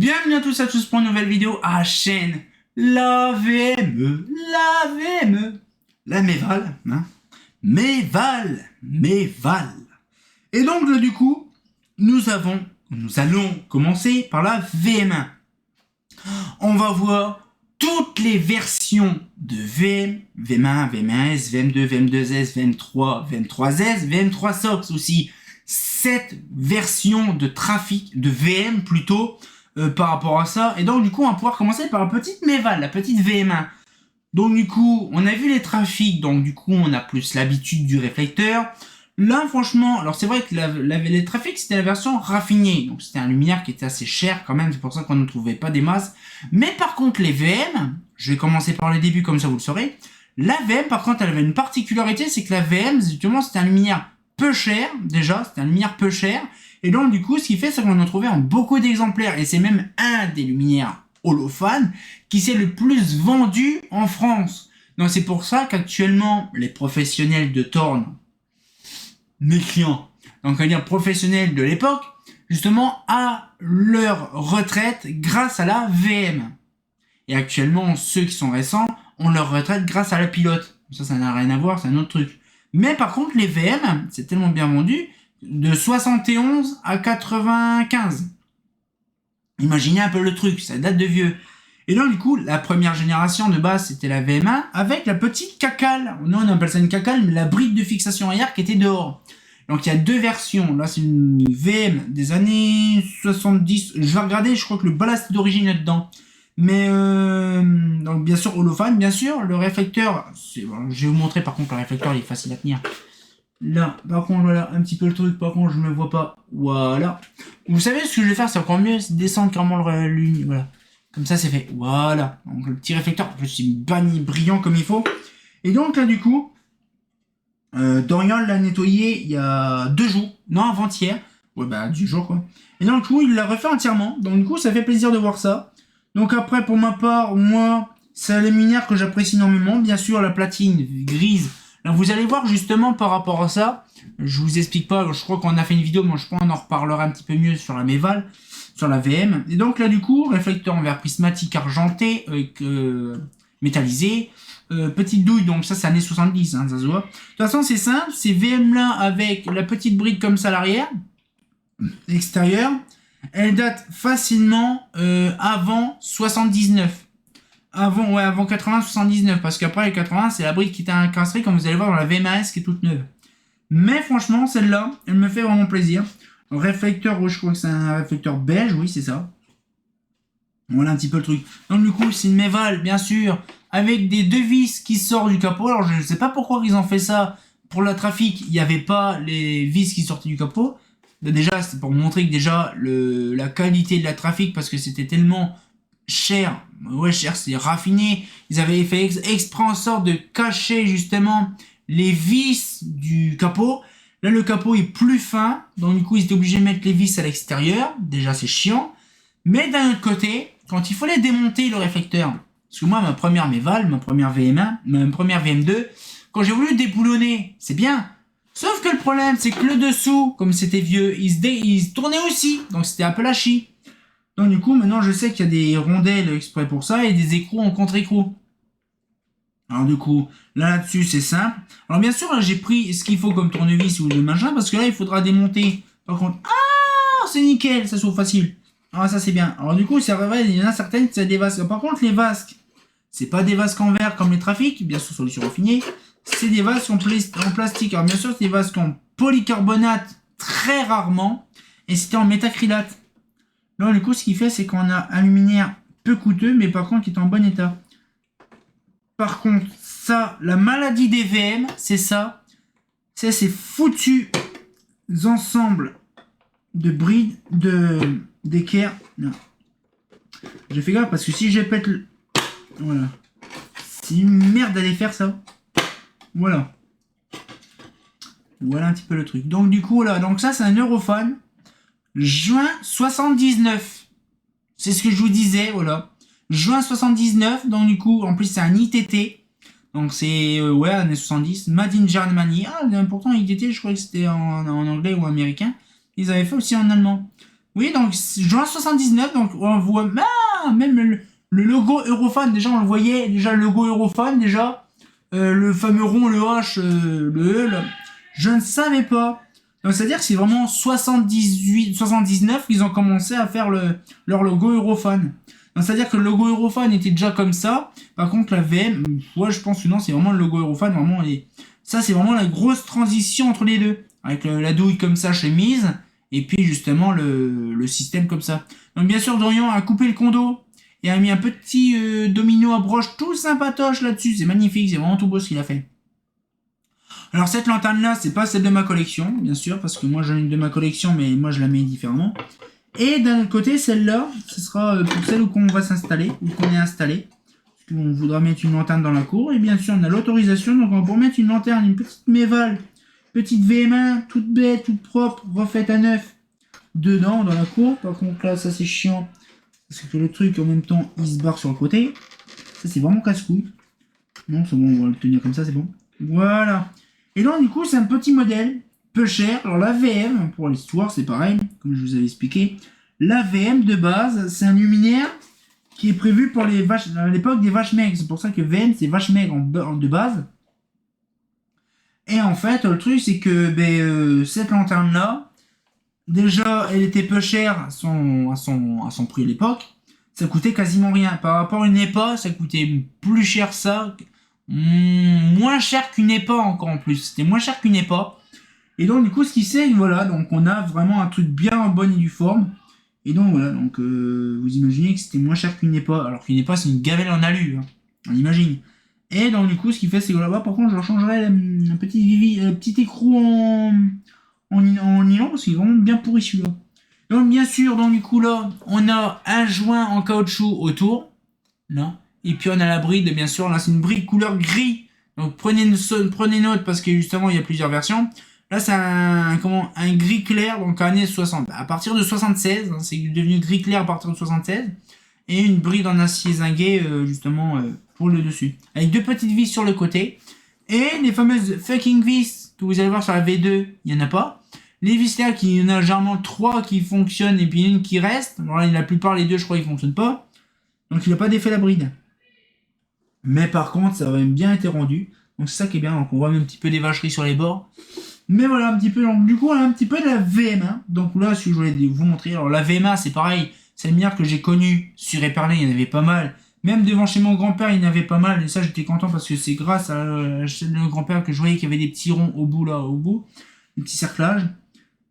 Bienvenue à tous pour une nouvelle vidéo à la chaîne. La VME, la Méval, hein. Méval. Et donc là, du coup, nous allons commencer par la VM1. On va voir toutes les versions de VM, VM1, VM1S, VM2, VM2S, VM3, VM3S, VM3 SOX aussi. 7 versions de trafic, de VM plutôt, par rapport à ça. Et donc du coup on va pouvoir commencer par la petite Méval, la petite VM1. Donc du coup on a vu les trafics, donc du coup on a plus l'habitude du réflecteur. Là franchement, alors c'est vrai que les trafics c'était la version raffinée, donc c'était un luminaire qui était assez cher quand même, c'est pour ça qu'on ne trouvait pas des masses. Mais par contre les VM, je vais commencer par le début comme ça vous le saurez. La VM par contre elle avait une particularité, c'est que la VM justement c'était un luminaire peu cher, déjà, c'était un luminaire peu cher, et donc du coup ce qui fait c'est qu'on en trouvait en beaucoup d'exemplaires, et c'est même un des luminaires holophane qui s'est le plus vendu en France. Donc c'est pour ça qu'actuellement les professionnels de Thorn, mes clients, donc on va dire professionnels de l'époque, justement à leur retraite grâce à la VM. Et actuellement ceux qui sont récents ont leur retraite grâce à la pilote. Ça n'a rien à voir, c'est un autre truc. Mais par contre, les VM, c'est tellement bien vendu, de 71 à 95. Imaginez un peu le truc, ça date de vieux. Et donc, du coup, la première génération de base, c'était la VM1 avec la petite cacale. Nous, on appelle ça une cacale, mais la brique de fixation arrière qui était dehors. Donc, il y a deux versions. Là, c'est une VM des années 70. Je vais regarder, je crois que le ballast d'origine est dedans. Mais donc bien sûr holophane, bien sûr, le réflecteur, bon, je vais vous montrer par contre le réflecteur il est facile à tenir. Là, par contre voilà un petit peu le truc, par contre je ne le vois pas, voilà. Vous savez ce que je vais faire, c'est encore mieux, c'est descendre carrément le lumière, voilà. Comme ça c'est fait, voilà. Donc le petit réflecteur, en plus il banni brillant comme il faut. Et donc là du coup, Dorian l'a nettoyé il y a 2 jours, non avant-hier, ouais bah 10 jours quoi. Et donc du coup il l'a refait entièrement, donc du coup ça fait plaisir de voir ça. Donc après, pour ma part, moi, c'est un luminaire que j'apprécie énormément. Bien sûr, la platine grise. Là, vous allez voir justement par rapport à ça. Je vous explique pas. Je crois qu'on a fait une vidéo, mais je pense qu'on en reparlera un petit peu mieux sur la Méval, sur la VM. Et donc là, du coup, réflecteur en verre prismatique argenté, avec métallisé. Petite douille, donc ça, c'est années 70, hein, ça se voit. De toute façon, c'est simple. C'est VM là avec la petite brique comme ça à l'arrière, extérieure. Elle date facilement avant 79. Avant 80, 79. Parce qu'après les 80, c'est la brique qui était incastrée, comme vous allez voir dans la VMAS qui est toute neuve. Mais franchement, celle-là, elle me fait vraiment plaisir. Le réflecteur, je crois que c'est un réflecteur beige, oui, c'est ça. Voilà un petit peu le truc. Donc du coup, c'est une Méval, bien sûr, avec des deux vis qui sortent du capot. Alors je ne sais pas pourquoi ils ont fait ça. Pour la trafic, il n'y avait pas les vis qui sortaient du capot. Déjà, c'est pour montrer que déjà la qualité de la trafic, parce que c'était tellement cher, ouais cher, c'est raffiné, ils avaient fait exprès en sorte de cacher justement les vis du capot. Là le capot est plus fin, donc du coup ils étaient obligés de mettre les vis à l'extérieur, déjà c'est chiant, mais d'un autre côté, quand il fallait démonter le réflecteur, parce que moi ma première Méval, ma première VM1, ma première VM2, quand j'ai voulu déboulonner, c'est bien. Sauf que le problème, c'est que le dessous, comme c'était vieux, il se tournait aussi. Donc c'était un peu lâchi. Donc du coup, maintenant, je sais qu'il y a des rondelles exprès pour ça et des écrous en contre-écrou. Alors du coup, là-dessus, c'est simple. Alors bien sûr, là, j'ai pris ce qu'il faut comme tournevis ou le machin, parce que là, il faudra démonter. Par contre, ah, c'est nickel, ça s'ouvre facile. Ah, ça c'est bien. Alors du coup, c'est vrai, il y en a certaines, c'est des vasques. Par contre, les vasques, c'est pas des vasques en verre comme les trafics, bien sûr, solution raffinée. C'est des vasques en plastique. Alors bien sûr, c'est des vasques en polycarbonate très rarement. Et c'était en métacrylate. Là, du coup, ce qu'il fait, c'est qu'on a un luminaire peu coûteux, mais par contre, qui est en bon état. Par contre, ça, la maladie des VM, c'est ça. C'est ces foutus ensembles de brides, d'équerre. Non. J'ai fait gaffe parce que si je pète le... Voilà. C'est une merde d'aller faire ça. Voilà. Voilà un petit peu le truc. Donc du coup là, donc ça c'est un Europhane. Juin 79. C'est ce que je vous disais, voilà. Juin 79, donc du coup, en plus c'est un ITT. Donc c'est, ouais, années 70. Made in Germany. Ah, pourtant ITT, je croyais que c'était en anglais ou américain. Ils avaient fait aussi en allemand. Oui, donc juin 79, donc on voit même le logo Europhone, déjà on le voyait, déjà le logo Europhone, déjà le fameux rond, le H, le E, là, je ne savais pas. Donc c'est-à-dire que c'est vraiment 78, 79 qu'ils ont commencé à faire leur logo Europhone. Donc c'est-à-dire que le logo Europhone était déjà comme ça, par contre la VM, ouais je pense que non, c'est vraiment le logo Europhone, vraiment, ça c'est vraiment la grosse transition entre les deux, avec la douille comme ça chez Mise, et puis justement le système comme ça. Donc bien sûr Dorian a coupé le condo et a mis un petit domino à broche tout sympatoche là-dessus. C'est magnifique, c'est vraiment tout beau ce qu'il a fait. Alors cette lanterne là, c'est pas celle de ma collection, bien sûr, parce que moi j'ai une de ma collection, mais moi je la mets différemment. Et d'un autre côté, celle-là, ce sera pour celle où on va s'installer, où qu'on est installé. Parce qu'on voudra mettre une lanterne dans la cour. Et bien sûr, on a l'autorisation, donc on va pouvoir mettre une lanterne, une petite méval, petite VM1, toute bête, toute propre, refaite à neuf, dedans, dans la cour. Par contre, là, ça c'est chiant, parce que le truc, en même temps, il se barre sur le côté. Ça, c'est vraiment casse-couille. Non, c'est bon, on va le tenir comme ça, c'est bon. Voilà. Et donc, du coup, c'est un petit modèle, peu cher. Alors, la VM, pour l'histoire, c'est pareil, comme je vous avais expliqué. La VM, de base, c'est un luminaire qui est prévu pour les vaches, à l'époque des vaches maigres. C'est pour ça que VM, c'est vache maigre de base. Et en fait, le truc, c'est que cette lanterne-là, déjà, elle était peu chère à son prix à l'époque. Ça coûtait quasiment rien. Par rapport à une EPA, ça coûtait plus cher ça. Moins cher qu'une EPA encore en plus. C'était moins cher qu'une EPA. Et donc, du coup, ce qui c'est, voilà, donc on a vraiment un truc bien en bonne et due forme. Et donc, voilà, donc vous imaginez que c'était moins cher qu'une EPA. Alors qu'une EPA, c'est une gamelle en alu. Hein. On imagine. Et donc, du coup, ce qui fait, c'est que là-bas, par contre, je leur changerai un petit écrou en nylon parce qu'il est vraiment bien pourri celui-là. Donc bien sûr, donc du coup là, on a un joint en caoutchouc autour, là, et puis on a la bride, bien sûr, là c'est une bride couleur gris, donc prenez note parce que justement il y a plusieurs versions. Là c'est un gris clair, donc années 60, à partir de 76, hein, c'est devenu gris clair à partir de 76, et une bride en acier zingué justement pour le dessus, avec deux petites vis sur le côté, et les fameuses fucking vis que vous allez voir sur la V2, il n'y en a pas. Les vis là, il y en a généralement 3 qui fonctionnent et puis une qui reste. Alors là, la plupart, les deux, je crois, ils fonctionnent pas. Donc il n'a pas d'effet la bride. Mais par contre, ça a bien été rendu. Donc c'est ça qui est bien. Donc on voit même un petit peu des vacheries sur les bords. Mais voilà, un petit peu. Donc du coup, on a un petit peu de la VM1. Donc là, si je voulais vous montrer. Alors la VM1, c'est pareil. C'est le lumière que j'ai connu sur Épernay. Il y en avait pas mal. Même devant chez mon grand-père, il y en avait pas mal. Et ça, j'étais content parce que c'est grâce à le grand-père que je voyais qu'il y avait des petits ronds au bout, là, au bout. Des petits cerclages.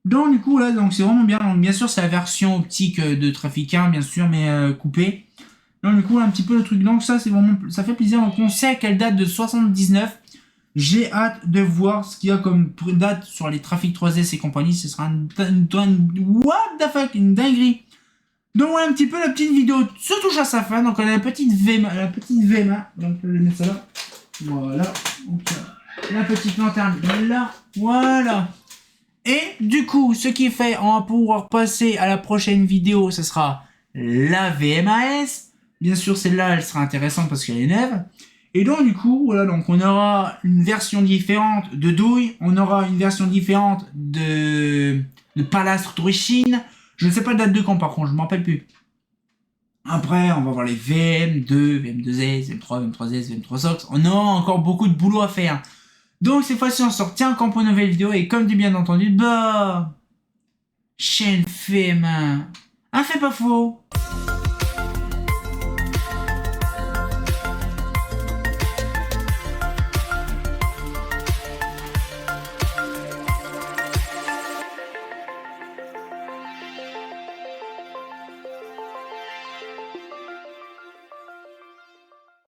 Donc du coup là, donc c'est vraiment bien. Donc bien sûr c'est la version optique de Trafic 1 bien sûr, mais coupée. Donc du coup un petit peu le truc. Donc ça c'est vraiment, ça fait plaisir. Donc on sait qu'elle date de 79. J'ai hâte de voir ce qu'il y a comme date sur les Trafic 3S et compagnie. Ce sera une what the fuck, une dinguerie. Donc voilà un petit peu la petite vidéo se touche à sa fin. Donc on a la petite VMA. Donc je vais mettre ça là. Voilà. Donc la petite lanterne là. Voilà. Et du coup, ce qui fait, on va pouvoir passer à la prochaine vidéo, ce sera la VMAS. Bien sûr, celle-là, elle sera intéressante parce qu'elle est neuve. Et donc, du coup, voilà, donc on aura une version différente de douille, on aura une version différente de Palastre d'origine. Je ne sais pas la date de quand, par contre, je ne m'en rappelle plus. Après, on va voir les VM2, VM2S, VM3, VM3S, VM3SOX. On aura encore beaucoup de boulot à faire. Donc cette fois-ci on sort un camp pour une nouvelle vidéo et comme dit bien entendu, chaîne fait main. Ah, fait pas faux.